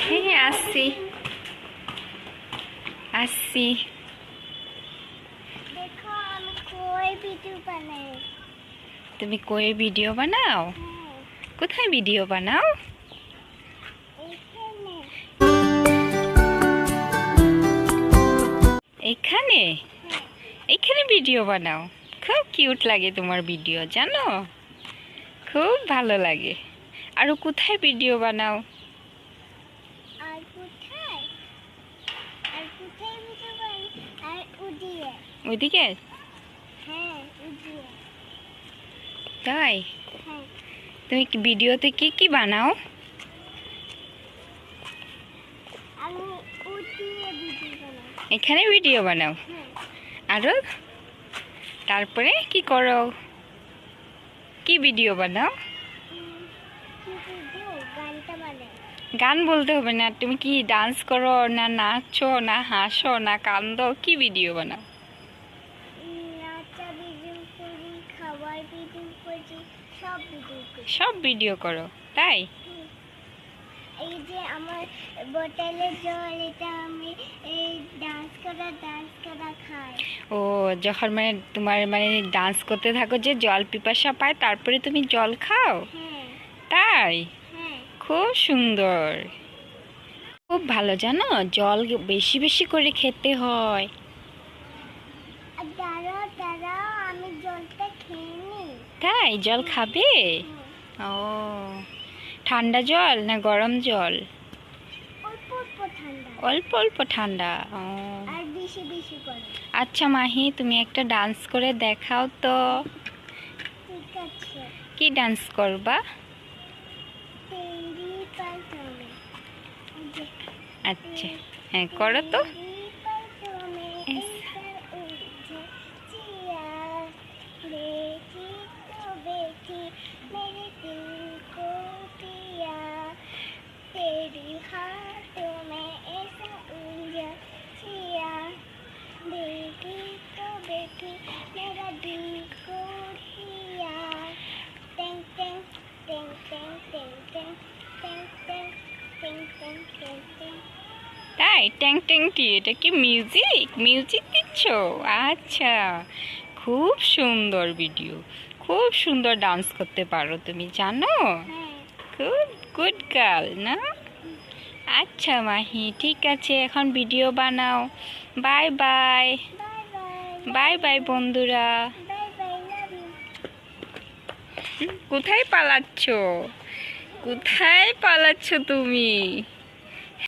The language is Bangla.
হ্যাঁ আসছি আসছি। তুমি কই ভিডিও বানাও? কোথায় ভিডিও বানাও? এখানে এখানে ভিডিও বানাও? খুব কিউট লাগে তোমার ভিডিও, জানো, খুব ভালো লাগে। আর কোথায় ভিডিও বানাও? ওইদিকে? তাই? তুমি ভিডিওতে কি কি বানাও? এখানে ভিডিও বানাও? আরো তারপরে কি করো? কি ভিডিও বানাও? গান বলতে হবে না, তুমি কি ডান্স করো না নাচো না হাসো না কান্দো? কি ভিডিও বানাও? সব ভিডিও করো? তাই? এই যে আমার বোতলে জল, এটা আমি এই ডান্স করা খাই। ও যখন মানে তোমার মানে ডান্স করতে থাকো যে জল পিপাসা পায়, তারপরে তুমি জল খাও? তাই? খুব সুন্দর, খুব ভালো। জানো, জল বেশি বেশি করে খেতে হয়। দাঁড়াও আমি জলটা খেয়ে নিই। তাই? জল খাবে? ও ঠান্ডা জল না গরম জল? অল্প অল্প ঠান্ডা। ও আর বেশি বেশি করে। আচ্ছা মাহি, তুমি একটা ডান্স করে দেখাও তো। ঠিক আছে। কি ডান্স করবা? আচ্ছা হ্যাঁ, করো তো। তাই? ট্যাং ট্যাং টি, এটা কি মিউজিক? মিউজিক দিচ্ছ? আচ্ছা, খুব সুন্দর ভিডিও, খুব সুন্দর ডান্স করতে পারো তুমি, জানো? খুব গুড গার্ল না? আচ্ছা মাহি, ঠিক আছে, এখন ভিডিও বানাও। Bye bye. বাই বাই বন্ধুরা। কোথায় পালাচ্ছ? কোথায় পালাচ্ছ তুমি?